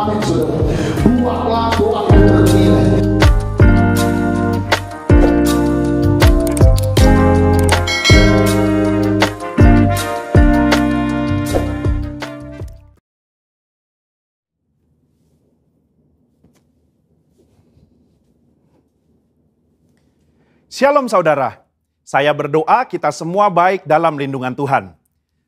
Amin, saudara. Buatlah doa yang bernilai. Shalom saudara, saya berdoa kita semua baik dalam lindungan Tuhan.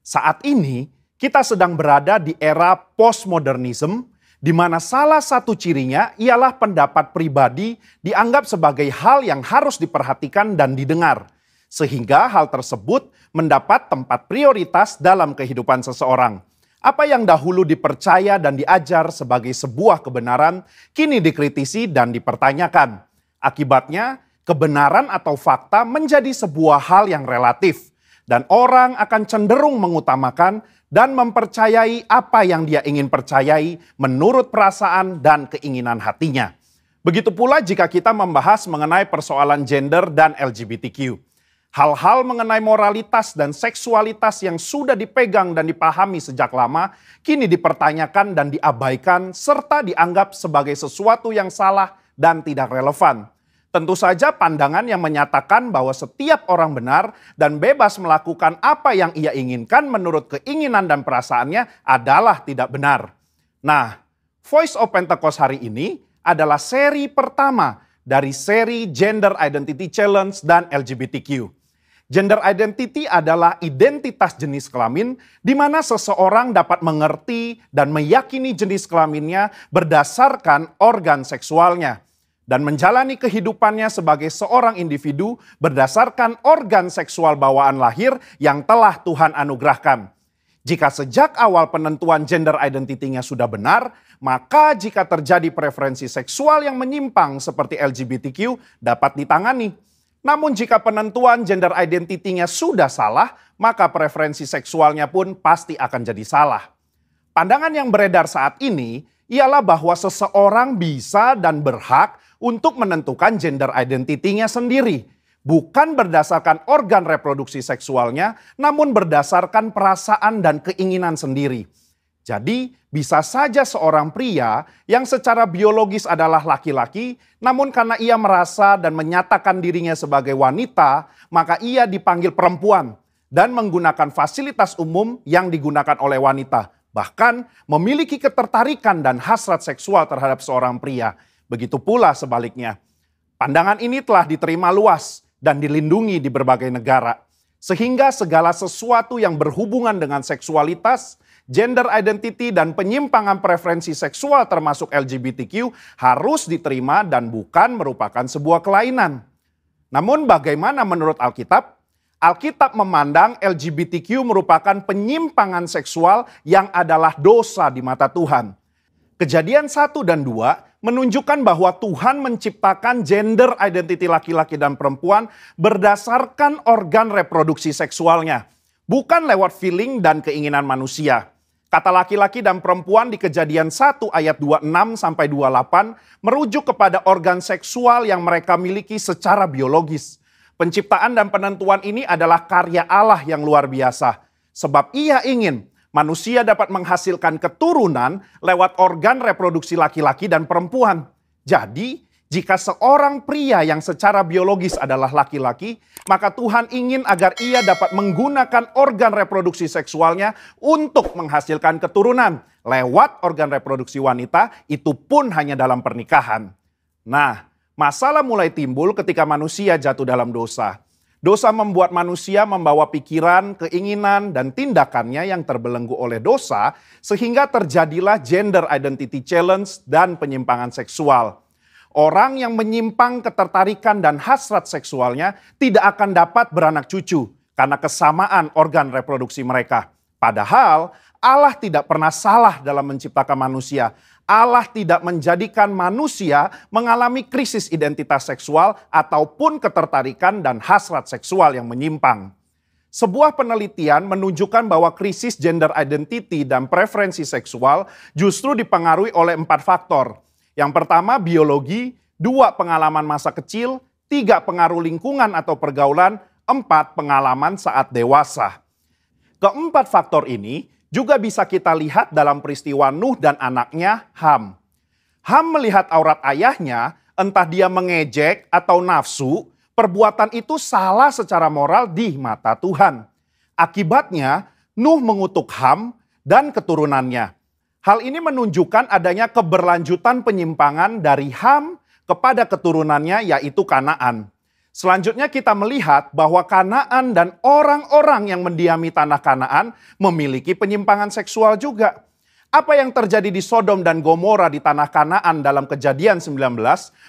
Saat ini kita sedang berada di era postmodernism, di mana salah satu cirinya ialah pendapat pribadi dianggap sebagai hal yang harus diperhatikan dan didengar. Sehingga hal tersebut mendapat tempat prioritas dalam kehidupan seseorang. Apa yang dahulu dipercaya dan diajar sebagai sebuah kebenaran, kini dikritisi dan dipertanyakan. Akibatnya, kebenaran atau fakta menjadi sebuah hal yang relatif, dan orang akan cenderung mengutamakan dan mempercayai apa yang dia ingin percayai menurut perasaan dan keinginan hatinya. Begitu pula jika kita membahas mengenai persoalan gender dan LGBTQ. Hal-hal mengenai moralitas dan seksualitas yang sudah dipegang dan dipahami sejak lama, kini dipertanyakan dan diabaikan serta dianggap sebagai sesuatu yang salah dan tidak relevan. Tentu saja pandangan yang menyatakan bahwa setiap orang benar dan bebas melakukan apa yang ia inginkan menurut keinginan dan perasaannya adalah tidak benar. Nah, Voice of Pentecost hari ini adalah seri pertama dari seri Gender Identity Challenge dan LGBTQ. Gender identity adalah identitas jenis kelamin di mana seseorang dapat mengerti dan meyakini jenis kelaminnya berdasarkan organ seksualnya, dan menjalani kehidupannya sebagai seorang individu berdasarkan organ seksual bawaan lahir yang telah Tuhan anugerahkan. Jika sejak awal penentuan gender identity-nya sudah benar, maka jika terjadi preferensi seksual yang menyimpang seperti LGBTQ dapat ditangani. Namun jika penentuan gender identity-nya sudah salah, maka preferensi seksualnya pun pasti akan jadi salah. Pandangan yang beredar saat ini ialah bahwa seseorang bisa dan berhak untuk menentukan gender identity-nya sendiri. Bukan berdasarkan organ reproduksi seksualnya, namun berdasarkan perasaan dan keinginan sendiri. Jadi, bisa saja seorang pria yang secara biologis adalah laki-laki, namun karena ia merasa dan menyatakan dirinya sebagai wanita, maka ia dipanggil perempuan dan menggunakan fasilitas umum yang digunakan oleh wanita. Bahkan memiliki ketertarikan dan hasrat seksual terhadap seorang pria. Begitu pula sebaliknya. Pandangan ini telah diterima luas dan dilindungi di berbagai negara. Sehingga segala sesuatu yang berhubungan dengan seksualitas, gender identity, dan penyimpangan preferensi seksual termasuk LGBTQ harus diterima dan bukan merupakan sebuah kelainan. Namun bagaimana menurut Alkitab? Alkitab memandang LGBTQ merupakan penyimpangan seksual yang adalah dosa di mata Tuhan. Kejadian 1 dan 2 menunjukkan bahwa Tuhan menciptakan gender identity laki-laki dan perempuan berdasarkan organ reproduksi seksualnya, bukan lewat feeling dan keinginan manusia. Kata laki-laki dan perempuan di Kejadian 1 ayat 26 sampai 28 merujuk kepada organ seksual yang mereka miliki secara biologis. Penciptaan dan penentuan ini adalah karya Allah yang luar biasa, sebab Ia ingin manusia dapat menghasilkan keturunan lewat organ reproduksi laki-laki dan perempuan. Jadi, jika seorang pria yang secara biologis adalah laki-laki, maka Tuhan ingin agar ia dapat menggunakan organ reproduksi seksualnya untuk menghasilkan keturunan lewat organ reproduksi wanita, itu pun hanya dalam pernikahan. Nah, masalah mulai timbul ketika manusia jatuh dalam dosa. Dosa membuat manusia membawa pikiran, keinginan, dan tindakannya yang terbelenggu oleh dosa, sehingga terjadilah gender identity challenge dan penyimpangan seksual. Orang yang menyimpang ketertarikan dan hasrat seksualnya tidak akan dapat beranak cucu karena kesamaan organ reproduksi mereka. Padahal Allah tidak pernah salah dalam menciptakan manusia. Allah tidak menjadikan manusia mengalami krisis identitas seksual ataupun ketertarikan dan hasrat seksual yang menyimpang. Sebuah penelitian menunjukkan bahwa krisis gender identity dan preferensi seksual justru dipengaruhi oleh 4 faktor. Yang pertama biologi, 2 pengalaman masa kecil, 3 pengaruh lingkungan atau pergaulan, 4 pengalaman saat dewasa. Keempat faktor ini juga bisa kita lihat dalam peristiwa Nuh dan anaknya Ham. Ham melihat aurat ayahnya, entah dia mengejek atau nafsu, perbuatan itu salah secara moral di mata Tuhan. Akibatnya, Nuh mengutuk Ham dan keturunannya. Hal ini menunjukkan adanya keberlanjutan penyimpangan dari Ham kepada keturunannya, yaitu Kanaan. Selanjutnya kita melihat bahwa Kanaan dan orang-orang yang mendiami tanah Kanaan memiliki penyimpangan seksual juga. Apa yang terjadi di Sodom dan Gomora di tanah Kanaan dalam Kejadian 19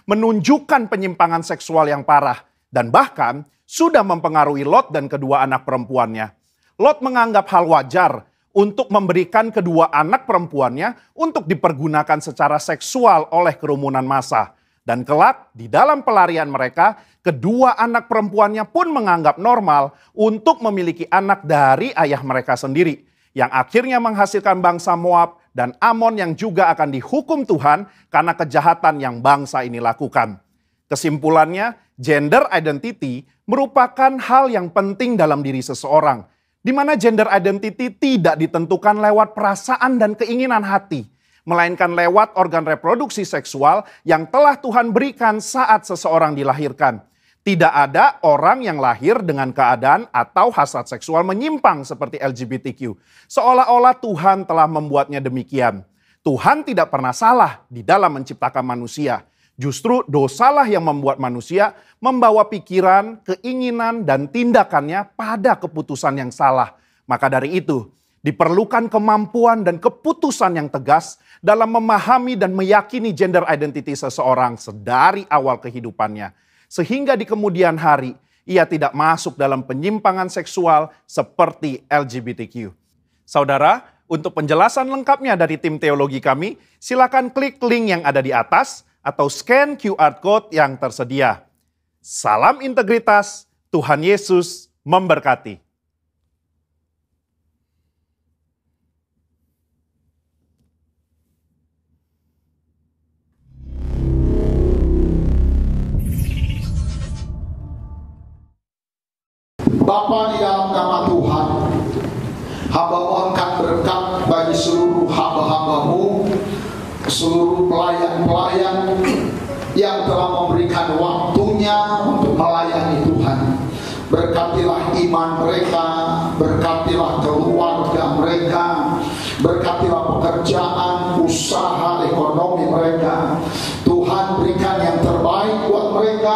menunjukkan penyimpangan seksual yang parah dan bahkan sudah mempengaruhi Lot dan kedua anak perempuannya. Lot menganggap hal wajar untuk memberikan kedua anak perempuannya untuk dipergunakan secara seksual oleh kerumunan massa. Dan kelak di dalam pelarian mereka, kedua anak perempuannya pun menganggap normal untuk memiliki anak dari ayah mereka sendiri. Yang akhirnya menghasilkan bangsa Moab dan Amon yang juga akan dihukum Tuhan karena kejahatan yang bangsa ini lakukan. Kesimpulannya, gender identity merupakan hal yang penting dalam diri seseorang. Di mana gender identity tidak ditentukan lewat perasaan dan keinginan hati, melainkan lewat organ reproduksi seksual yang telah Tuhan berikan saat seseorang dilahirkan. Tidak ada orang yang lahir dengan keadaan atau hasrat seksual menyimpang seperti LGBTQ. Seolah-olah Tuhan telah membuatnya demikian. Tuhan tidak pernah salah di dalam menciptakan manusia. Justru dosalah yang membuat manusia membawa pikiran, keinginan, dan tindakannya pada keputusan yang salah. Maka dari itu, diperlukan kemampuan dan keputusan yang tegas dalam memahami dan meyakini gender identity seseorang sedari awal kehidupannya. Sehingga di kemudian hari, ia tidak masuk dalam penyimpangan seksual seperti LGBTQ. Saudara, untuk penjelasan lengkapnya dari tim teologi kami, silakan klik link yang ada di atas atau scan QR Code yang tersedia. Salam integritas, Tuhan Yesus memberkati. Bapa, di dalam nama Tuhan, hamba mohonkan berkat bagi seluruh hamba-hambamu, seluruh pelayan-pelayan yang telah memberikan waktunya untuk melayani Tuhan. Berkatilah iman mereka, berkatilah keluarga mereka, berkatilah pekerjaan, usaha, ekonomi mereka. Tuhan berikan yang terbaik buat mereka.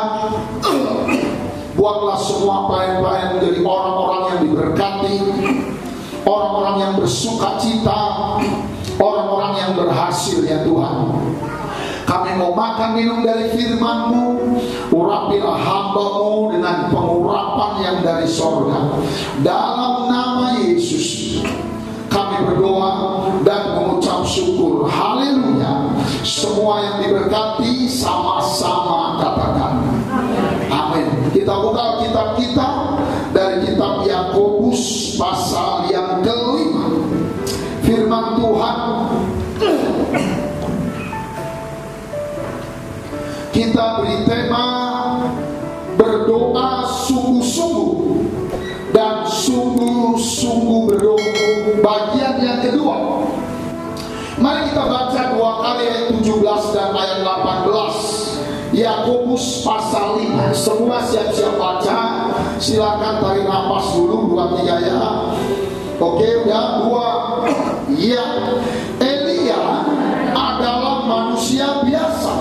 Buatlah semua pelayan-pelayan menjadi orang-orang yang diberkati, orang-orang yang bersuka cita, orang-orang yang berhasil ya Tuhan. Kami mau makan minum dari firman-Mu, urapilah hamba-Mu dengan pengurapan yang dari sorga. Dalam nama Yesus kami berdoa dan mengucap syukur. Haleluya. Semua yang diberkati sama-sama katakan amin. Kita buka kitab kita dari kitab Yakobus pasal yang kelima. Firman Tuhan, kita beri tema berdoa sungguh-sungguh dan sungguh-sungguh berdoa bagian yang kedua. Mari kita baca dua kali ayat 17 dan ayat 18. Yakobus pasal 5. Semua siap-siap baca. Silakan tarik nafas dulu 2-3 ya. Oke, udah 2. Ya, Elia adalah manusia biasa,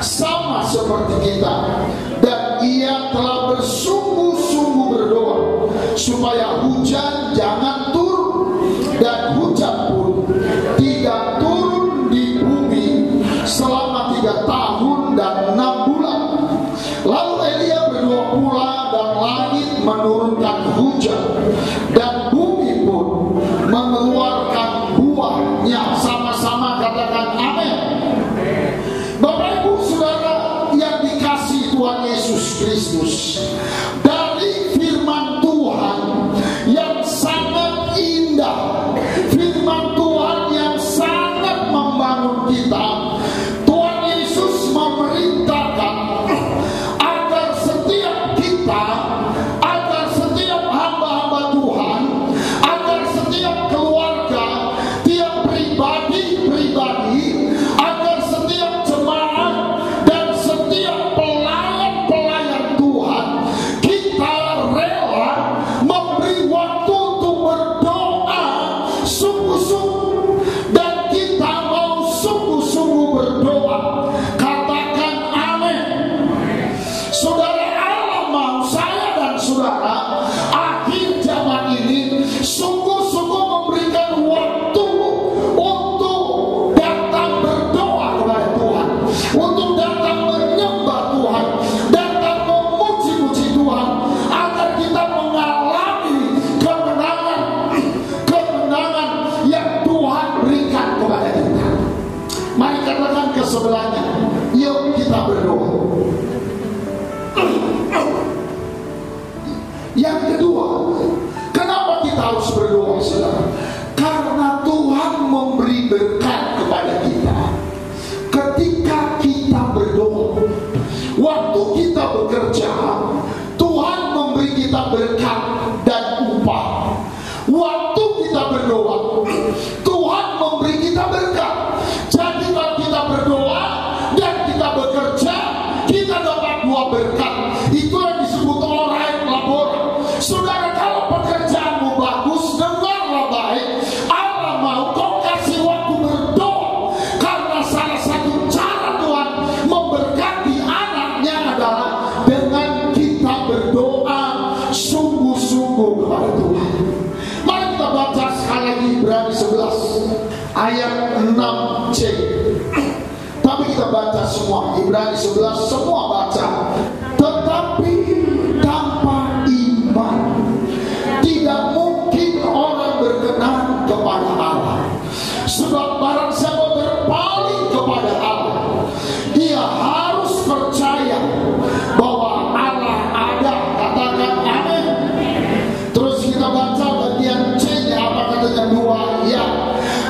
sama seperti kita, dan ia telah bersungguh-sungguh berdoa supaya hujan jangan turun, dan hujan pun tidak turun di bumi selama 3 tahun dan 6 bulan. Lalu Elia berdoa pula dan langit menurunkan hujan dan bumi pun mengeluarkan buahnya. Sama-sama katakan amin. Bapak Ibu Saudara yang dikasihi Tuhan Yesus Kristus, dari firman Tuhan yang sangat indah, firman Tuhan yang sangat membangun kita, Tuhan Yesus memerintahkan agar setiap kita, agar setiap hamba-hamba Tuhan, agar setiap keluarga kepadanya. Yuk kita berdoa. Yang kedua, kenapa kita harus berdoa, saudara? Karena Tuhan memberi berkat kepada kita. Ketika kita berdoa, waktu kita bekerja, Tuhan memberi kita berkat dan upah. Waktu kita berdoa, Tuhan memberi kita berkat. Jadi kalau kita berdoa dan kita bekerja, kita dapat dua berkat. Itu yang disebut orain labora. Saudara, kalau pekerjaanmu bagus, dengarlah baik. Allah mau kau kasih waktu berdoa. Karena salah satu cara Tuhan memberkati anaknya adalah dengan kita berdoa sungguh-sungguh kepada Tuhan. Mari kita baca sekali lagi Ibrani 11 ayat 6c. Tapi kita baca semua. Ibrani 11 semua baca. Tetapi tanpa iman tidak mungkin orang berkenan kepada Allah. Sebab barang siapa berpaling kepada Allah, dia harus percaya bahwa Allah ada. Katakan amin. Terus kita baca bagian C-nya, apa katanya? Dua, ya.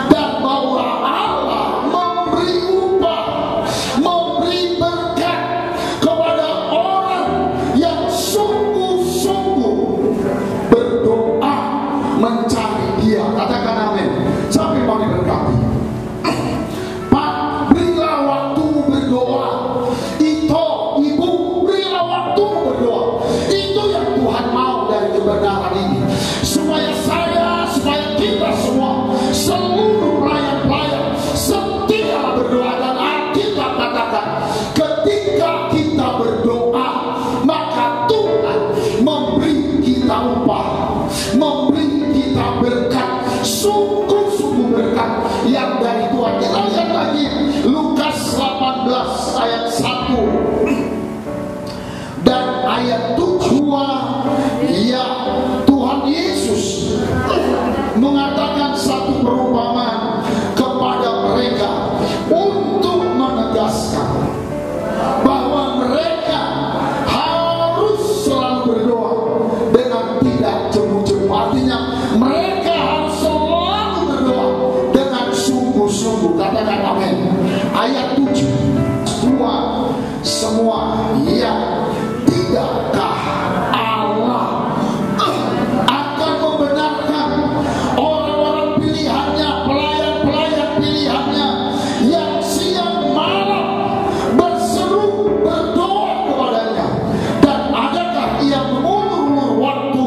Dan bahwa Allah memberi upah, memberi berkat kepada orang yang sungguh-sungguh berdoa mencari Dia. Katakan amin. Sampai mau diberkati. Pak, berilah waktu berdoa. Itu ibu, berilah waktu berdoa. Itu yang Tuhan mau dari kebenaran ini. Supaya supaya kita semua, seluruh pelayan-pelayan setia berdoa. Dan Alkitab katakan, ketika kita berdoa, maka Tuhan memberi kita upah, memberi kita berkat, sungguh-sungguh berkat yang dari Tuhan. Kita lihat lagi Lukas 18 ayat 1 dan ayat 7. Ya, Tuhan Yesus mengatakan satu perumpamaan kepada mereka untuk menegaskan bahwa mereka harus selalu berdoa dengan tidak jemu-jemu. Artinya mereka harus selalu berdoa dengan sungguh-sungguh. Katakan amin. Ayat 7. Semua ya, tidakkah Allah akan membenarkan orang-orang pilihannya, pelayan-pelayan pilihannya yang siang malam berseru berdoa kepadanya? Dan adakah Ia mengulur-ulur waktu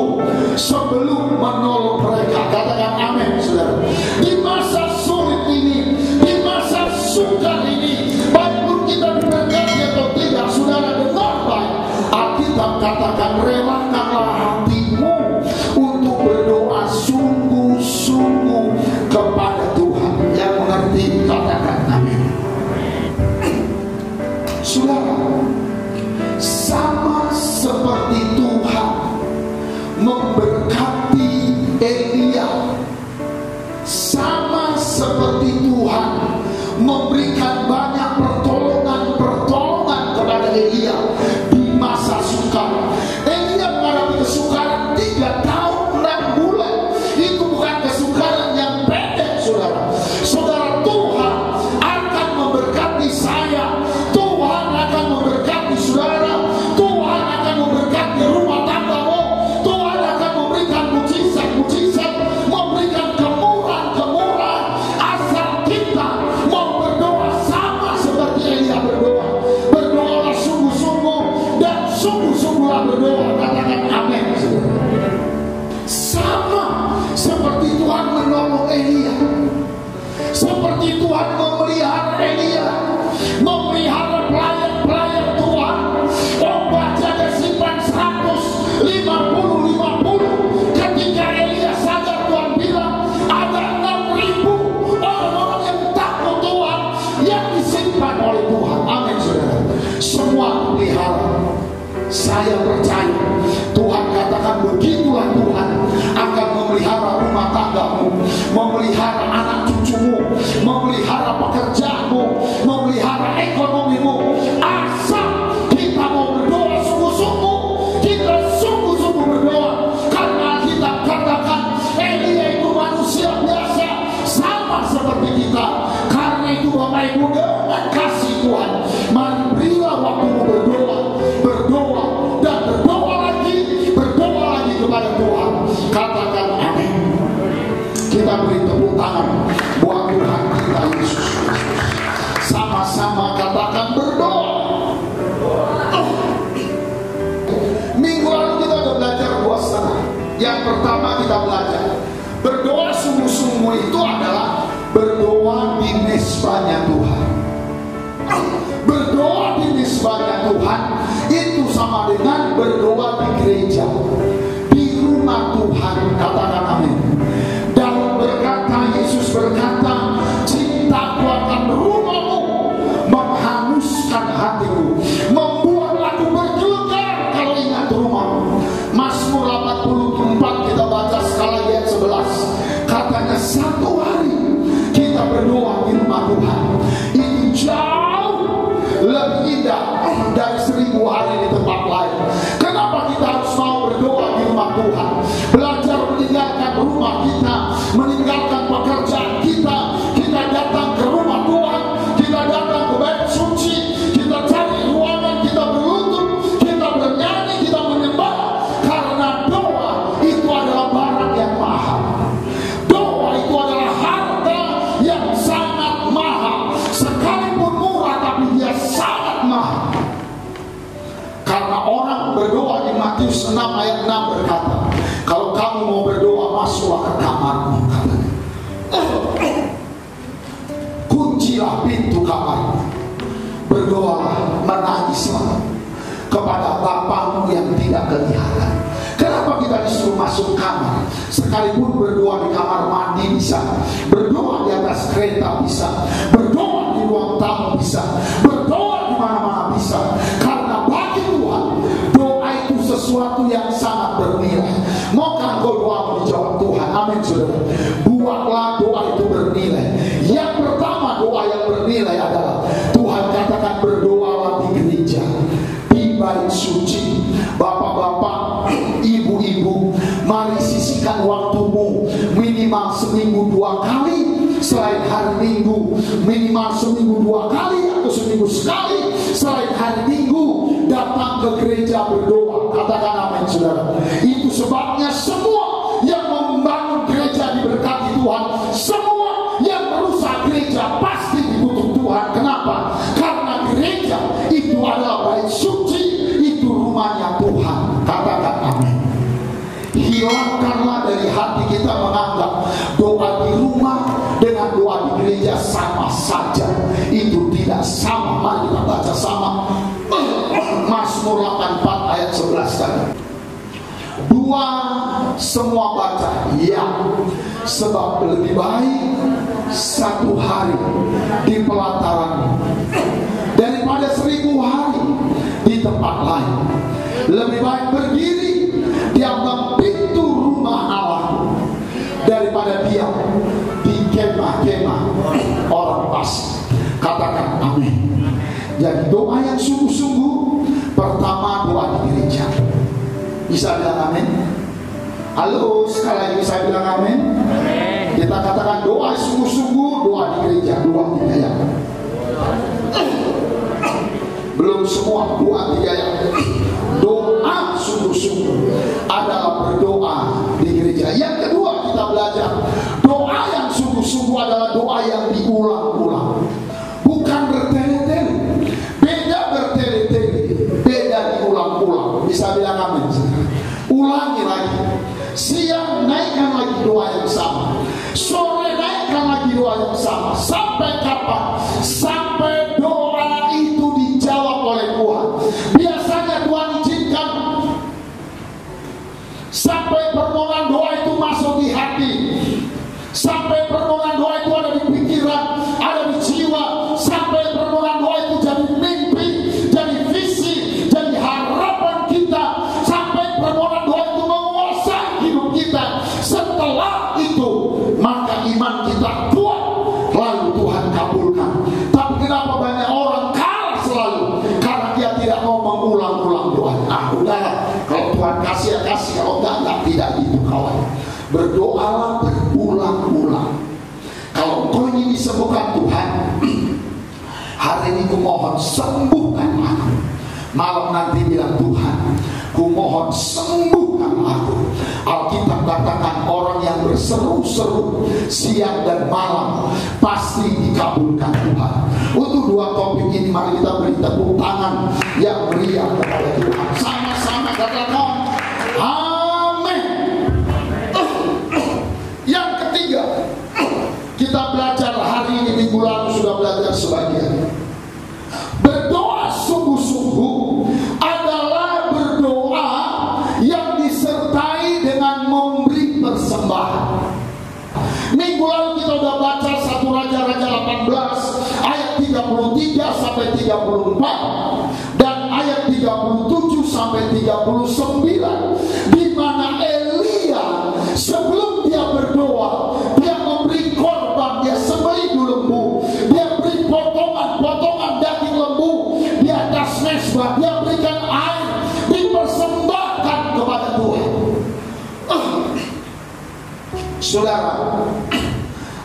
sebelum menolong mereka? Katakan amin, saudara. Di masa sulit ini, di masa sukar ini, baik pun kita diberkati atau tidak, saudara, dengar baik. Alkitab katakan, relakanlah hatimu untuk berdoa sungguh-sungguh kepada Tuhan. Yang mengerti katakan amin. Saudara, sama seperti Tuhan memberkati Elia, sama seperti Tuhan memberikan banyak pertolongan kepada Elia di masa sukar. Elia mengalami kesukaran 3 tahun 6 bulan. Itu bukan kesukaran yang pendek, saudara. Saudara, Tuhan akan memberkati saya, Tuhan akan memberkati saudara, Tuhan akan memberkati rumah tanggamu, Tuhan akan memberikan mujizat-mujizat, memberikan kemurahan-kemurahan, asal kita mau berdoa sama seperti Elia berdoa. Berdoalah sungguh-sungguh dan sungguh-sungguhlah berdoa. Katakan amin. Sama seperti Tuhan menolong Elia, seperti Tuhan memelihara Elia, memelihara pelayan-pelayan Tuhan. Ombak jaga simpan 150. Ketika Elia sadar, Tuhan bilang ada 6.000 orang-orang yang takut Tuhan yang disimpan oleh Tuhan. Amin, saudara. Semua pelihara. Saya percaya itu adalah berdoa di mesbahnya Tuhan. Berdoa di mesbahnya Tuhan itu sama dengan berdoa di gereja, di rumah Tuhan. Katakan amin. Daud berkata, Yesus berkata, cintaku akan rumahmu menghanguskan hatiku, membuat aku bergetar kalau ingat rumahmu. Mazmur 84 kita baca sekali lagi ayat 11. Katanya satu hari kita berdoa di rumah Tuhan itu jauh lebih indah dari 1000 hari di tempat lain. Kenapa kita harus mau berdoa di rumah Tuhan? Belajar meninggalkan rumah kita, meninggalkan pekerjaan kita. Kita datang ke rumah Tuhan, kita datang ke bait suci, kita cari ruangan, kita berlutut, kita bernyanyi, kita menyembah. Karena doa itu adalah barang yang mahal. Doa itu adalah harta yang sangat mahal. Sekalipun murah, tapi dia sangat mahal. Karena orang berdoa di Matius 6 ayat 6 berkata, kalau kamu mau berdoa, masuklah ke kamarmu, katanya. Kuncilah pintu kamarmu, berdoalah, menangislah kepada Bapamu yang tidak kelihatan. Kenapa kita disuruh masuk kamar? Sekalipun berdoa di kamar mandi bisa, berdoa di atas kereta bisa, berdoa di ruang tamu bisa, berdoa di mana-mana bisa. Karena bagi Tuhan, doa itu sesuatu yang sangat bernilai. Maukah engkau doa dijawab Tuhan? Amin, saudara. Buatlah doa itu bernilai. Yang pertama, doa yang bernilai adalah Tuhan katakan berdoalah di gereja, di bait suci. Bapak-bapak, ibu-ibu, mari sisihkan waktumu minimal seminggu 2 kali. Selain hari Minggu, minimal seminggu 2 kali atau seminggu sekali. Selain hari Minggu, datang ke gereja berdoa. Katakan amin, saudara. Itu sebabnya semua yang membangun gereja diberkati Tuhan. Semua yang merusak gereja pasti dikutuk Tuhan. Kenapa? Karena gereja itu adalah bait suci, itu rumahnya Tuhan. Katakan amin. Hilangkanlah dari hati kita menganggap doa di rumah dengan doa di gereja sama saja. Itu tidak sama. Mari kita baca sama Mazmur 84 ayat 11 kan. Dua semua baca ya, sebab lebih baik 1 hari di pelataran daripada 1000 hari di tempat lain. Lebih baik berdiri di ambang pintu rumah Allah daripada diam di kemah-kemah orang fasik. Katakan amin. Jadi doa yang sungguh-sungguh, pertama doa di gereja. Bisa bilang amin? Halo, sekali lagi saya bilang amin. Kita katakan doa sungguh-sungguh, doa di gereja. 2, 3 ya. Belum semua, 2, 3 ya. Doa sungguh-sungguh adalah berdoa di gereja. Yang kedua kita belajar, doa yang sungguh-sungguh adalah doa yang diulang-ulang, bukan bertele-tele. Beda bertele-tele, beda diulang-ulang. Bisa bilang amin? Ulangi lagi. Siang naikkan lagi doa yang sama, sore naikkan lagi doa yang sama. Sampai kapan? Sampai doa itu dijawab oleh Tuhan. Biasanya Tuhan izinkan sampai permohonan doa itu masuk di hati, sampai permohonan doa itu ada di pikiran, ada di jiwa, sampai permohonan doa itu jadi mimpi, jadi visi, jadi harapan kita, sampai permohonan doa itu menguasai hidup kita. Setelah itu maka iman kita kuat, lalu Tuhan kabulkan. Tapi kenapa banyak orang kalah selalu? Karena dia tidak mau mengulang-ulang doa. Udahlah, kalau Tuhan kasih ya kasih, kalau enggak tidak gitu kawan. Berdoalah berulang-ulang. Kalau engkau ingin disembuhkan Tuhan, hari ini kumohon sembuhkan aku. Malam nanti bilang Tuhan, kumohon sembuhkan aku. Alkitab katakan orang yang berseru-seru siang dan malam pasti dikabulkan Tuhan. Untuk 2 topik ini mari kita beri tepuk tangan yang meriah kepada Tuhan. Sama-sama katakan amin. Yang ketiga, 33 sampai 34 dan ayat 37 sampai 39, di mana Elia sebelum dia berdoa, dia memberi korban, dia sembelih lembu, dia beri potongan daging lembu di atas mezbah, dia berikan air, dipersembahkan kepada Tuhan. Saudara,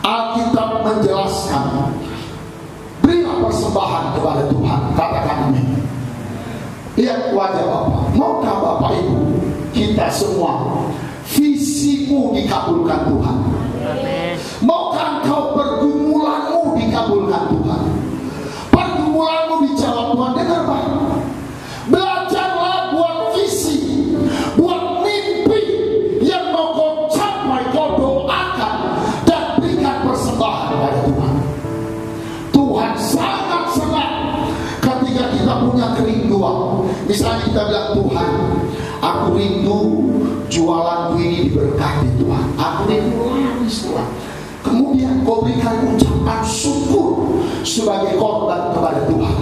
Alkitab menjelaskan, berilah persembahan kepada Tuhan. Katakan amin. Lihat wajah Bapak. Maukah Bapak Ibu, kita semua, visimu dikabulkan Tuhan? Maukah engkau pergumulanmu dikabulkan Tuhan? Pergumulanmu dijawab Tuhan. Dengar baik, belajarlah buat visi, buat mimpi yang mau kau capai, kau doakan dan berikan persembahan kepada Tuhan. Tuhan sangat senang ketika kita punya kerinduan. Misalnya kita bilang, Tuhan, aku rindu jualanku ini diberkati Tuhan, aku rindu laris Tuhan. Kemudian kau berikan ucapan syukur sebagai korban kepada Tuhan.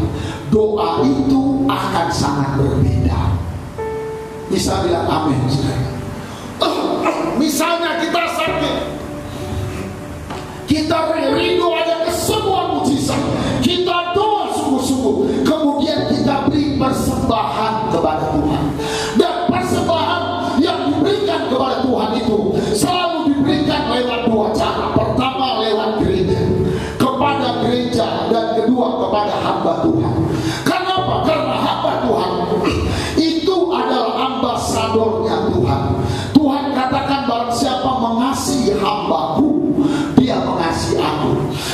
Doa itu akan sangat berbeda. Bisa bilang amin, saudara. Misalnya kita sakit, kita rindu ada kesembuhan mujizat, kita doa sungguh-sungguh, kemudian kita beri persembahan kepada Tuhan. Dan persembahan yang diberikan kepada Tuhan itu selalu diberikan lewat dua cara. Pertama lewat gereja, kepada gereja, dan kedua kepada hamba Tuhan. Kenapa? Karena hamba Tuhan itu adalah ambasadornya Tuhan. Tuhan katakan, barang siapa mengasihi hambaku, dia mengasihi aku.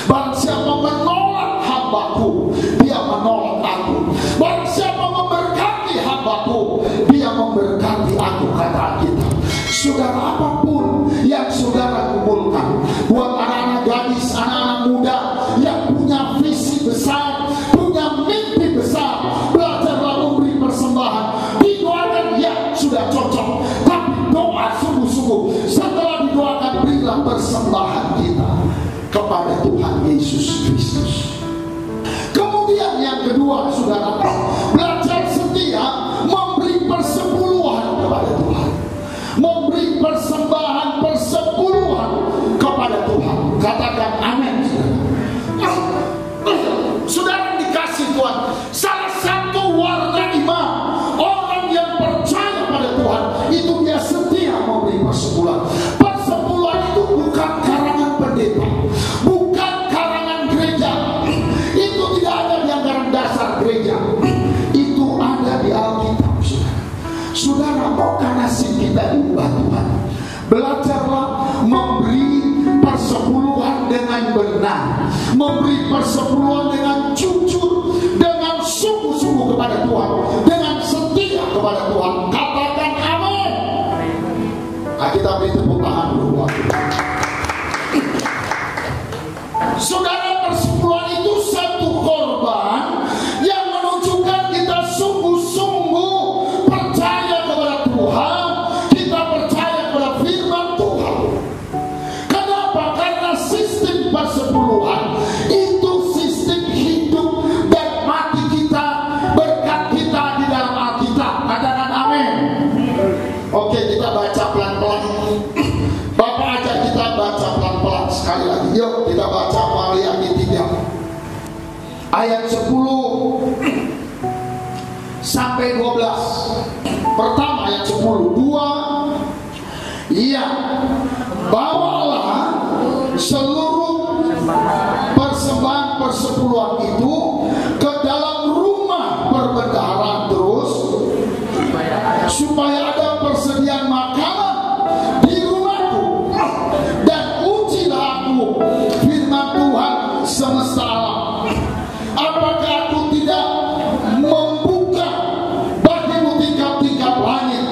Barang siapa menolak hambaku, dia menolak aku. Barang siapa memberkati hambaku, dia memberkati aku, kata kita. Saudara, apapun yang saudara kumpulkan, buat anak-anak gadis, anak-anak muda yang punya visi besar, punya mimpi besar, belajarlah memberi persembahan. Didoakan, ya sudah cocok, tapi doa sungguh-sungguh. Setelah didoakan, berilah persembahan kita kepada Tuhan Yesus Kristus. Kemudian yang kedua, saudara, belajar setia memberi persepuluhan kepada Tuhan, memberi persembahan persepuluhan kepada Tuhan. Katakan amin, saudara. Saudara dikasih Tuhan, salah satu warna iman orang yang percaya pada Tuhan itu dia setia memberi persepuluhan. Persepuluhan itu bukan karangan pendeta, bukan karangan gereja. Itu tidak ada di anggaran dasar gereja. Itu ada di Alkitab, saudara. Saudara, maukah nasib kita diubah Tuhan? Belajarlah memberi persepuluhan dengan benar, memberi persepuluhan dengan jujur, dengan sungguh-sungguh kepada Tuhan, dengan setia kepada Tuhan. Katakan amin. Nah, kita beri tepuk tangan dulu buat Tuhan. Saudara, persepuluhan itu satu korban yang menunjukkan kita sungguh-sungguh percaya kepada Tuhan, kita percaya kepada firman Tuhan. Kenapa? Karena sistem persepuluhan itu sistem hidup dan mati kita, berkat kita di dalam Alkitab. Katakan amin. Oke, kita baca pelan-pelan. Bapak ajak kita baca pelan-pelan sekali lagi. Yuk kita baca Waliaki 3 ayat 10 sampai 12. Pertama ayat 10, 2, iya, bawalah seluruh persembahan persepuluhan itu ke dalam rumah perbendaharaan terus, supaya ada persediaan makanan di rumahku, dan ujilah aku firman Tuhan semesta alam. Apakah aku tidak membuka bagimu tingkap-tingkap langit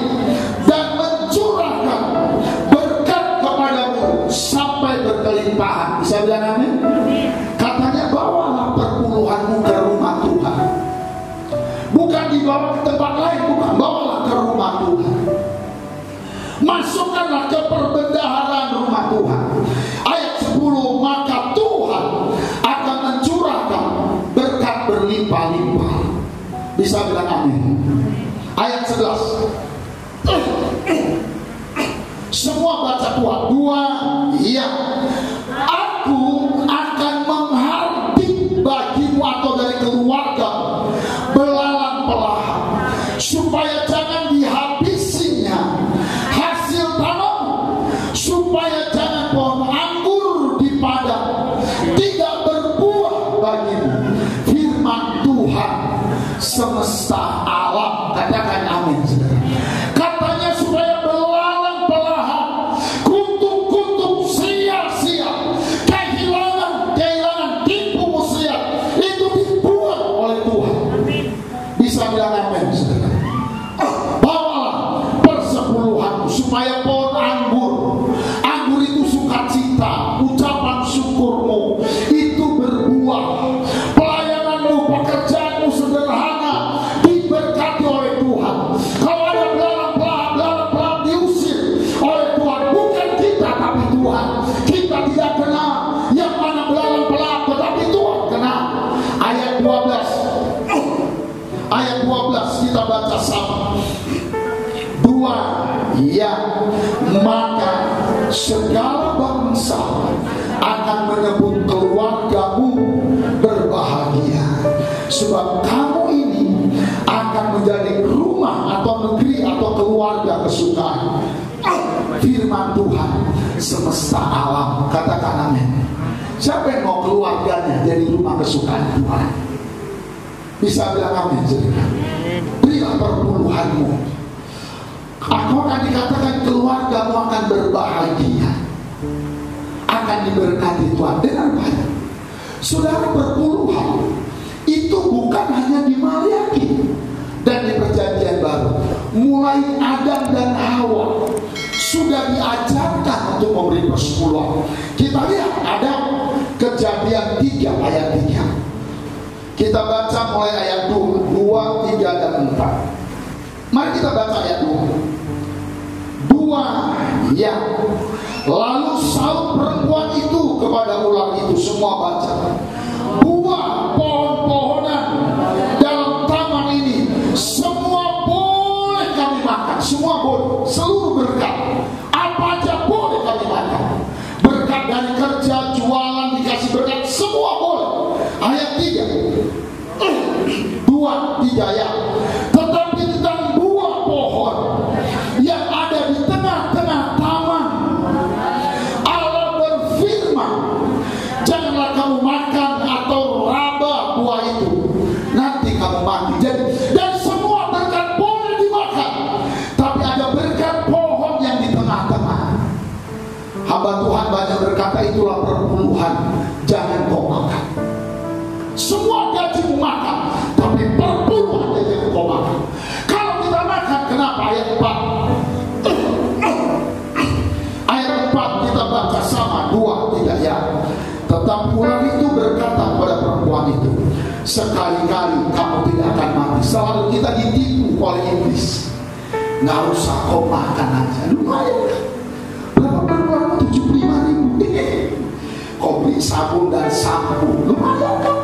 dan mencurahkan berkat kepadamu sampai berkelimpahan? Bisa bilang amin? Katanya, bawalah perpuluhanmu ke rumah Tuhan. Bukan dibawa ke tempat lain, bukan. Bawalah ke rumah Tuhan. Masukkanlah ke perbendaharaan rumah Tuhan. Ayat 10, maka Tuhan akan mencurahkan berkat Bisa bilang amin. Ayat 11. Semua baca Tuhan. 2, iya. Aku akan menghardik bagimu atau dari keluarga belalang belahan, supaya jangan dihabisinya hasil tanam, supaya jangan pohon anggur di padang tidak berbuah bagimu. Firman Tuhan semesta alam. Katakan amin, saudara. Katanya supaya belalang belahan, kuntum-kuntum sia-sia, kehilangan tipu muslihat itu dibuang oleh Tuhan. Bisa bilang amin, saudara. Bawalah persepuluhanmu supaya pohon anggur itu sukacita, ucapan syukurmu itu berbuah. Pelayananmu, pekerjaanmu sederhana diberkati oleh Tuhan. Kalau ada belalang diusir oleh Tuhan, bukan kita tapi Tuhan. Kita tidak kenal yang mana belalang tetapi Tuhan kenal. Ayat 12 kita baca sama. 2, ya, maka segala bangsa akan menyebut keluargamu berbahagia, sebab kamu ini akan menjadi rumah atau negeri atau keluarga kesukaan. Firman Tuhan semesta alam. Katakan amin. Siapa yang mau keluarganya jadi rumah kesukaan Tuhan? Bisa bilang amin, saudara. Berilah perpuluhanmu. Aku akan dikatakan keluargamu akan berbahagia, akan diberkati Tuhan dengan banyak. Saudara, perpuluhan itu bukan hanya di Maliaki dan di Perjanjian Baru. Mulai Adam dan Hawa sudah diajarkan untuk memberi persepuluhan. Kita lihat ada Kejadian 3 ayat 3. Kita baca mulai ayat 2, 3, dan 4. Mari kita baca ayat 2. 2, ya. Lalu saut perempuan itu kepada ular itu, semua baca, buah pohon-pohonan dalam taman ini semua boleh kami makan. Semua boleh, seluruh berkat apa aja boleh kami makan. Berkat dari kerja, jualan, dikasih berkat, semua boleh. Ayat 3, 2, 3 ya. Tetapi tentang buah pohon yang ada di tengah-tengah taman, Allah berfirman, janganlah kamu makan atau raba buah itu, nanti kamu mati. Jadi, dan semua berkat boleh dimakan, tapi ada berkat pohon yang di tengah-tengah. Hamba Tuhan banyak berkata, itulah perpuluhan, jangan kau makan. Semua gajimu makan, tapi perpuluhan jangan kau makan. Kalau kita makan, kenapa? Ayat 4. Ayat 4 kita baca sama, 2, 3 ya. Tetapi ular itu berkata kepada perempuan itu, sekali-kali kamu tidak akan mati. Selalu kita ditipu oleh iblis. Nggak usah kau makan aja, lumayan kan? Berapa perpuluhan? 75.000. Kau beli sabun dan sampo, lumayan kan?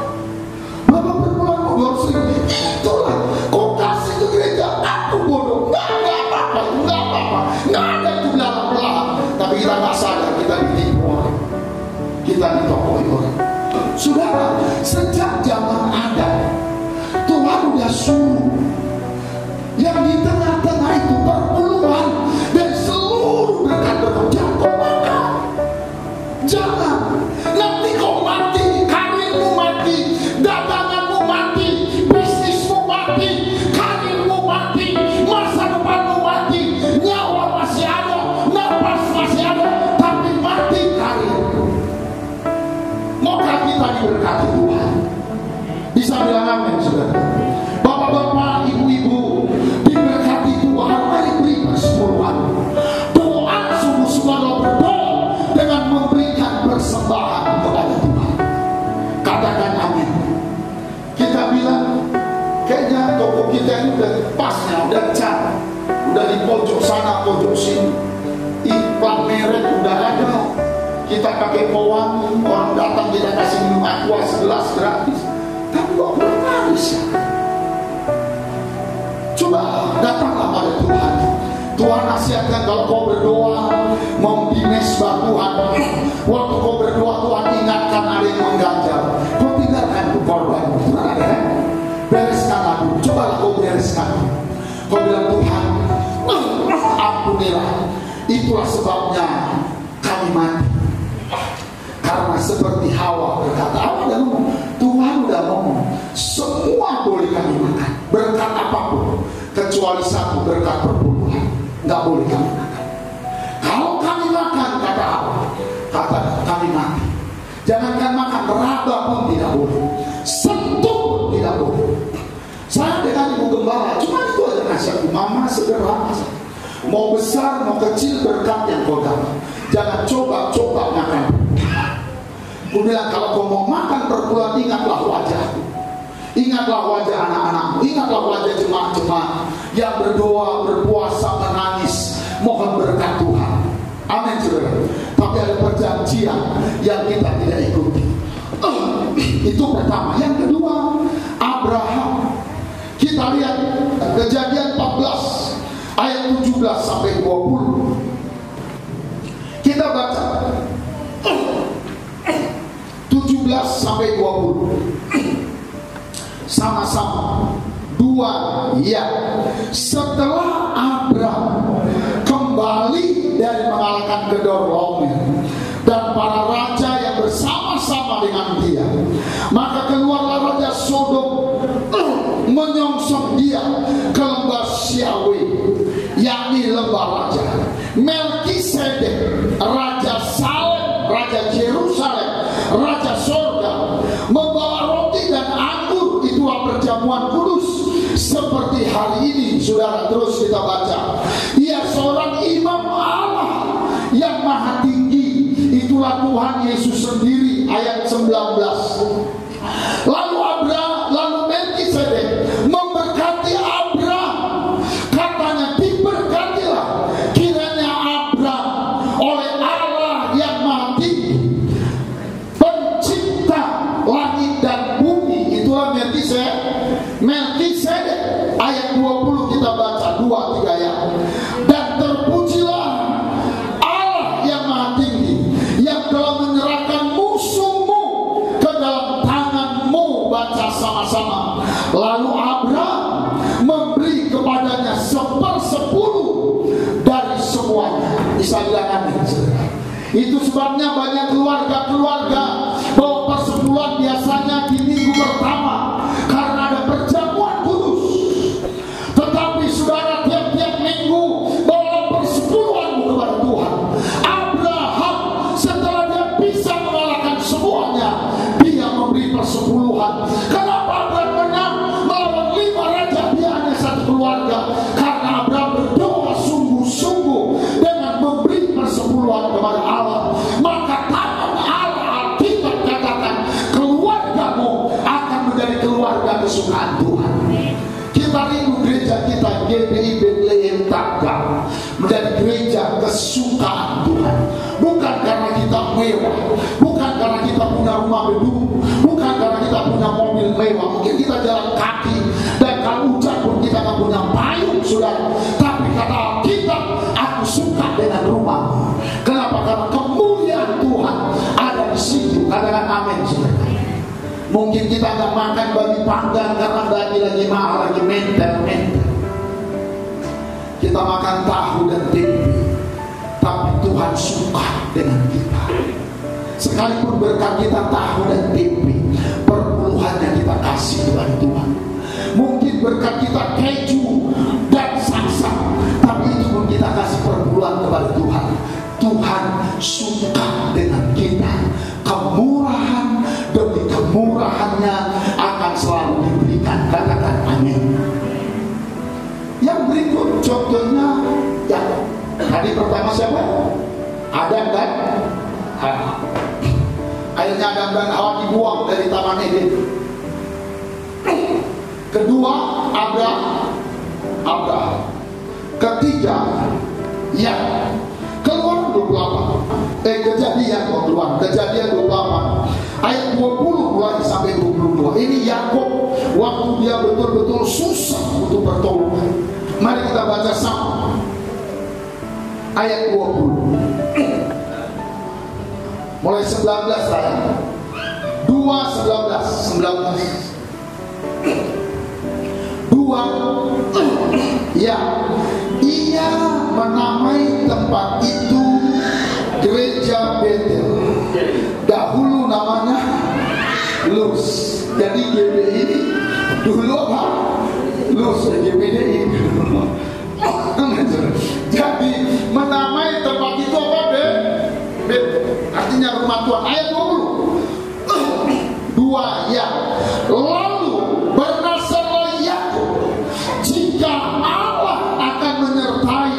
Berapa perpuluhan? 200.000. Itulah kau kasih ke gereja. Aku bodoh. Nggak apa-apa. Nggak ada itu belalang-belalang. Tapi kita nggak sadar, kita ditipu orang, kita ditokoi orang. Saudara, sejak zaman Adam, Tuhan udah suruh yang di tengah-tengah itu perpuluhan dan seluruh berkat-berkat. Jangan kau makan, jangan. Nanti kau mati, karirmu mati, daganganmu mati, bisnismu mati, karirmu mati, masa depanmu mati, nyawa masih ada, nafas masih ada, tapi mati karirmu. Maukah kita diberkati Tuhan? Bisa bilang amin, saudara. Bapak-bapak, ibu-ibu, diberkati Tuhan. Mari beri persepuluhan. Doa sungguh-sungguh berdoa dengan memberikan persembahan kepada Tuhan. Katakan amin. Kita bilang, kayaknya toko kita ini udah pasnya, udah cat, udah di pojok sana, pojok sini, iklan merek udah ada. Kita pakai pewangi, orang datang kita kasih minum aqua segelas gratis. Tapi kok belum habis ya? Tuhan nasihatkan kalau kau berdoa membinesbah Tuhan, waktu kau berdoa Tuhan ingatkan ada yang mengganjal, kau tinggalkan itu korban. Tuhan ada kan? Bereskan lagi, cobalah kau bereskan. Kau bilang Tuhan, ampunilah. Itulah sebabnya kami mati. Karena seperti Hawa berkata, Hawa udah ngomong, Tuhan udah ngomong, semua boleh kami makan, berkat apapun, kecuali satu, berkat perpuluhan, nggak boleh kami makan. Kalau kami makan, kata Hawa, kata kami mati. Jangankan makan, raba pun tidak boleh, sentuh pun tidak boleh. Saya dengan ibu gembala, cuma itu aja nasihatku, mama sederhana saja. Mau besar, mau kecil, berkat yang kau dapat. Jangan coba-coba makan. Aku bilang kalau kau mau makan perpuluhan, ingatlah wajahku, ingatlah wajah anak-anakmu, ingatlah wajah jemaat-jemaat yang berdoa, berpuasa, menangis, mohon berkat Tuhan. Amin saudara. Tapi ada perjanjian yang kita tidak ikuti. Itu pertama. Yang kedua, Abraham. Kita lihat Kejadian 14 ayat 17 sampai 20. Kita baca 17 sampai 20 sama-sama. Dua, ya. Setelah Abraham kembali dari mengalahkan Kedorlaomer dan para raja yang bersama-sama dengan dia, maka keluarlah raja Sodom menyongsong dia ke lembah Syawe, yakni lembah raja. Melkisedek, raja Salem, raja Yerusalem, raja sorga, membawa roti dan anggur. Itulah perjamuan kudus seperti hari ini. Saudara, terus kita baca. Ia seorang imam Allah yang maha tinggi. Itulah Tuhan Yesus sendiri. Ayat 19. Lalu Melkisedek memberkati Abraham. Katanya, diberkatilah kiranya Abraham oleh Allah yang maha tinggi, pencipta langit dan bumi. Itulah Melkisedek. Ayat 20 kita baca 2-3 ayat. Dan terpujilah Allah yang maha tinggi, yang telah menyerahkan musuhmu ke dalam tanganmu. Baca sama-sama. Lalu Abraham memberi kepadanya 1/10 dari semuanya. Bisa bilang amin. Itu sebabnya banyak keluarga-keluarga bawa persepuluhan biasanya di minggu pertama, karena ada perjamuan kudus. Tetapi saudara, tiap-tiap minggu bawa persepuluhanmu kepada Tuhan. Abraham setelah dia bisa mengalahkan semuanya, dia memberi persepuluhan. Kenapa Abraham menang melawan 5 raja? Dia hanya satu keluarga, karena Abraham berdoa sungguh-sungguh dengan memberi persepuluhan kepada Allah. Maka tangan Allah, Alkitab katakan, keluargamu akan menjadi keluarga kesukaan Tuhan. Kita rindu gereja kita GBI Bethlehem Tagal menjadi gereja kesukaan Tuhan. Bukan karena kita mewah, bukan karena kita punya rumah gedung, bukan karena kita punya mobil mewah. Mungkin kita jalan kaki, dan kalau hujan pun kita tak punya payung, saudara. Tapi kata Alkitab, aku suka dengan rumahmu. Kenapa? Karena kemuliaan Tuhan ada di situ. Katakan amin, saudara. Mungkin kita nggak makan babi panggang karena babi lagi mahal, lagi menter. Kita makan tahu dan tempe, tapi Tuhan suka dengan kita. Sekalipun berkat kita tahu dan tempe, perpuluhannya kita kasih kepada Tuhan. Mungkin berkat kita keju dan saksa, tapi itu pun kita kasih perpuluhan kepada Tuhan. Tuhan suka dengan kita. Kemurahan demi kemurahannya akan selalu diberikan. Katakan amin. Yang berikut contohnya, ya, tadi pertama siapa? Adam dan Hawa. Akhirnya Adam dan Hawa dibuang dari Taman Eden. Kedua, Abraham. Ketiga, ya, Keluaran 28. Kejadian 28 ayat 20 mulai sampai 22. Ini Yakub waktu dia betul-betul susah untuk pertolongan. Mari kita baca sama. ayat 20. Mulai 19 saya. 2:19. 2. Ya, ia menamai tempat itu Gereja Betel. Dahulu namanya Luz. Jadi GBI dulu apa? Luz, GBI. Jadi menamai tempat itu apa? Betel. Artinya rumah Tuhan. Ayat 20. 2. Ya, lalu bernasarlah Yakub, jika Allah akan menyertai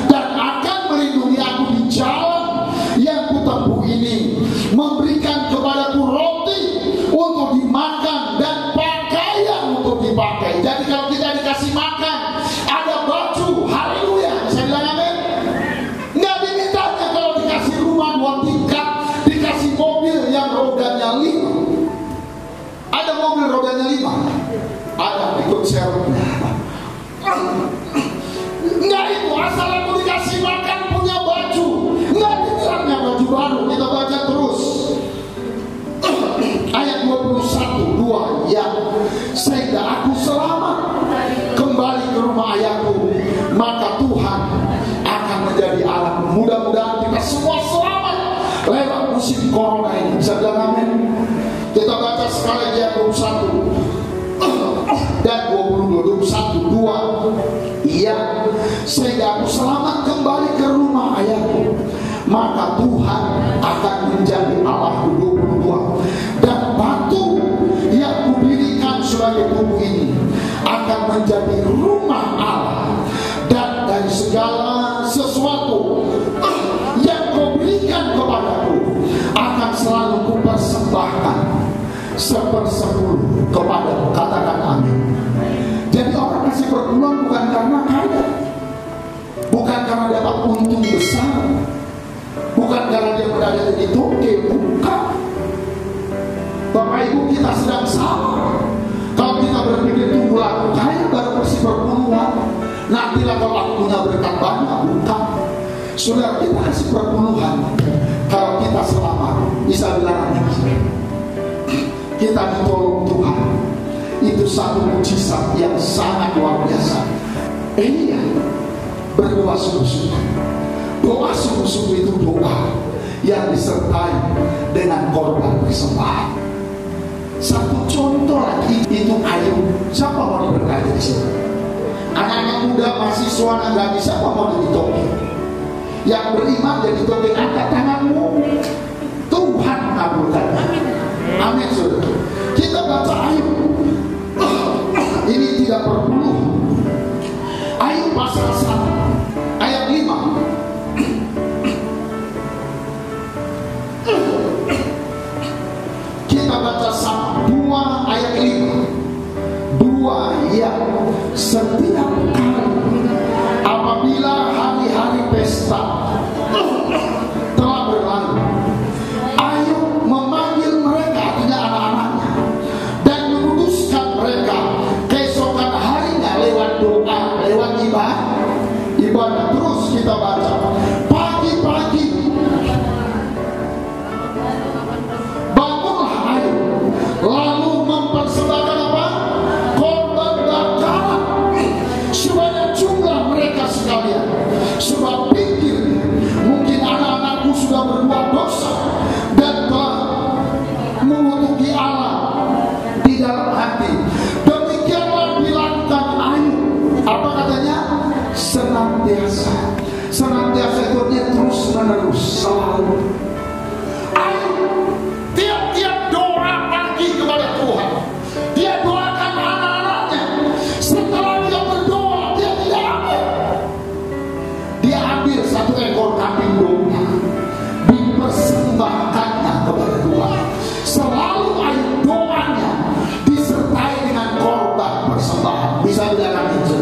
dan akan melindungi aku di jalan yang kutempuh ini, memberikan kepadaku roti untuk dimakan dan pakaian untuk dipakai. Jadi kalau kita dikasih makan, ada baju, haleluya, bisa bilang amin. Nggak dimintanya kalau dikasih rumah 2 tingkat, dikasih mobil yang rodanya 5. Ada mobil rodanya 5, ada ikut servisnya. Nggak itu, asal aku dikasih makan, punya baju, nggak dibilangnya baju baru. Kita baca terus. Ayat 21, 2. Ya, sehingga aku selamat kembali ke rumah ayahku, maka Tuhan akan menjadi Allahku. Mudah-mudahan kita semua selamat lewat musim corona ini. Bisa bilang amin. Kita baca sekali lagi ayat 21 dan 22. 21, 2. Iya, sehingga aku selamat kembali ke rumah ayahku, maka Tuhan akan menjadi Allahku. 22. Dan batu yang kudirikan sebagai tubuh ini akan menjadi rumah Allah, dan dari segala sesuatu yang kau berikan kepadaku akan selalu kupersembahkan 1/10 kepadamu. Katakan amin. Jadi orang kasih perpuluhan bukan karena kaya, bukan karena dapat untung besar, bukan karena dia berada di toke, bukan. Bapak Ibu, kita sedang salah kalau kita berpikir tunggu aku kaya baru kasih perpuluhan, nantilah kalau aku punya berkat banyak. Bukan. Saudara, kita kasih perpuluhan kalau kita selamat. Bisa bilang amin. Kita ditolong Tuhan. Itu satu mujizat yang sangat luar biasa. Elia berdoa sungguh-sungguh. Doa sungguh-sungguh itu doa yang disertai dengan korban persembahan. Satu contoh lagi itu Ayub. Siapa mau diberkati di sini? Anak-anak muda, mahasiswa, nggak bisa, siapa mau jadi toke? Yang beriman jadi toke, angkat tanganmu. Tuhan mengabulkan. Amin, saudara. Kita baca Ayub. Ini tidak perlu. Ayub pasal 1 ayat 5. Kita baca sama 2 ayat 5. 2. Ya, setiap kali apabila hari-hari pesta telah berlalu, Ayub memanggil mereka, artinya anak-anaknya, dan menguduskan mereka keesokan harinya lewat doa, lewat ibadah. Terus kita baca pagi-pagi bangunlah Ayub, lalu mempersembahkan apa? Korban bakaran sebanyak jumlah mereka sekalian. Sebab pikir mungkin anak-anakku sudah berbuat dosa dan telah mengutuki Allah di dalam hati. Demikianlah dilakukan Ayub. Apa katanya? Senantiasa. Senantiasa itu dia terus menerus, selalu. Ayub tiap-tiap doa pagi kepada Tuhan. Dia doakan anak-anaknya. Setelah dia berdoa, dia tidak ambil. Dia ambil 1 ekor kambing domba, dipersembahkannya kepada Tuhan. Selalu Ayub doanya disertai dengan korban persembahan. Bisa dilakukan itu.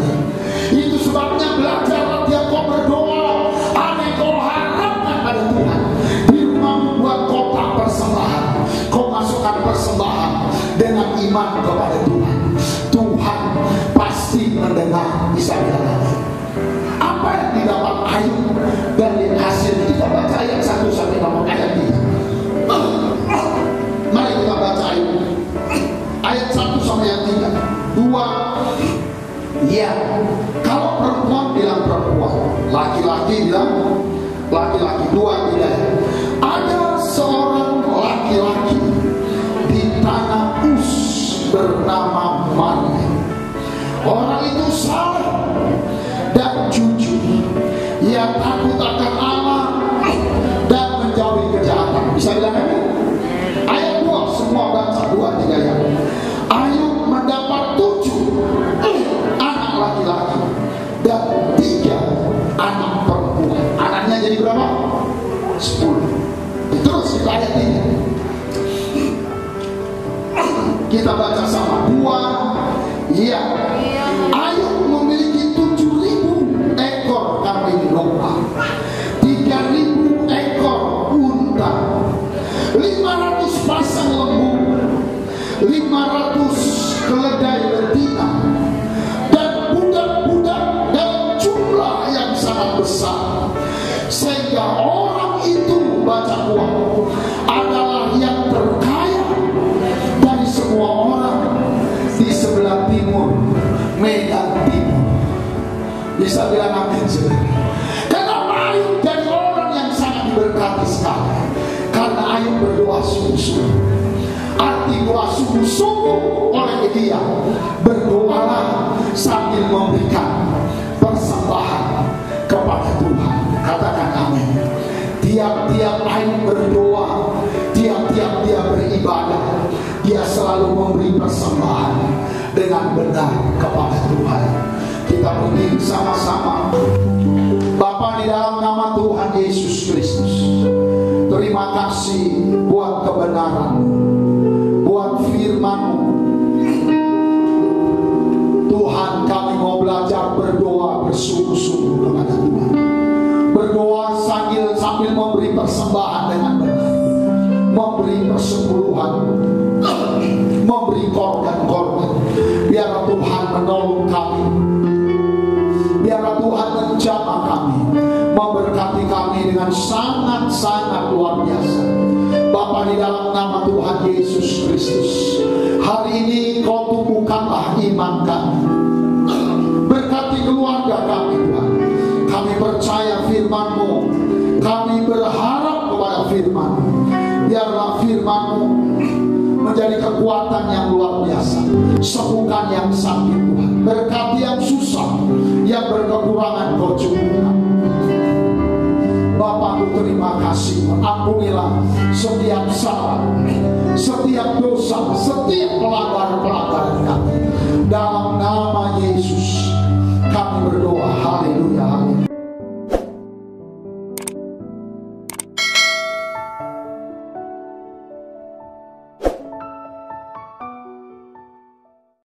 Itu sebabnya belajarlah tiap kau berdoa, apa yang kau harapkan pada Tuhan. Di rumahmu buat kotak persembahan. Kau masukkan persembahan dengan iman kepada Tuhan. Tuhan pasti mendengar. Bisa dilakukan. Apa yang didapat Ayub dari hasil. Kita baca ayat 1 sampai ayat 3. Mari kita baca ayat 1 sampai ayat 3. 2. Ya, kalau perempuan bilang perempuan, laki-laki bilang laki-laki. 2. Tidak. Ada seorang laki-laki di tanah Uz bernama Maria. Orang itu saleh dan jujur. Ia takut akan Allah dan menjauhi kejahatan. Bisa bilang amin? Ayat 2, semua baca 2, 3 ya. Ayub mendapat 7 anak laki-laki dan 3 anak perempuan. Anaknya jadi berapa? 10. Terus kita ayat ini. Kita baca sama 2. Ya, Ayub memiliki 7.000 ekor kambing domba, 3.000 ekor unta, 500 pasang lembu, 500 keledai betina, dan budak-budak dalam jumlah yang sangat besar. Sehingga orang itu, baca uang, adalah yang terkaya dari semua orang di sebelah timur Medan Timur. Bisa bilang amin, saudara? Kenapa Ayub dari orang yang sangat diberkati sekali? Karena Ayub berdoa sungguh-sungguh. Arti doa sungguh-sungguh oleh dia, berdoalah sambil memberikan persembahan kepada Tuhan. Katakan amin. Tiap-tiap Ayub berdoa, tiap-tiap dia beribadah, dia selalu memberi persembahan dengan benar kepada Tuhan. Kita berdiri sama-sama. Bapa, di dalam nama Tuhan Yesus Kristus, terima kasih buat kebenaran, buat firman-Mu. Tuhan, kami mau belajar berdoa bersungguh-sungguh kepada Tuhan. Berdoa sambil memberi persembahan dengan benar, memberi persepuluhan, memberi korban-korban. Biar Tuhan menolong kami, biar Tuhan menjamah kami, memberkati kami dengan sangat-sangat luar biasa. Bapa, di dalam nama Tuhan Yesus Kristus, hari ini Kau tumbuhkanlah iman kami, berkati keluarga kami Tuhan. Kami percaya firman-Mu, kami berharap kepada firman-Mu. Biarlah firman-Mu menjadi kekuatan yang luar biasa, sembuhkan yang sakit Tuhan, berkati yang susah, yang berkekurangan Kau cukupkan. Bapakku, terima kasih. Ampunilah setiap salah, setiap dosa, setiap pelanggaran kami.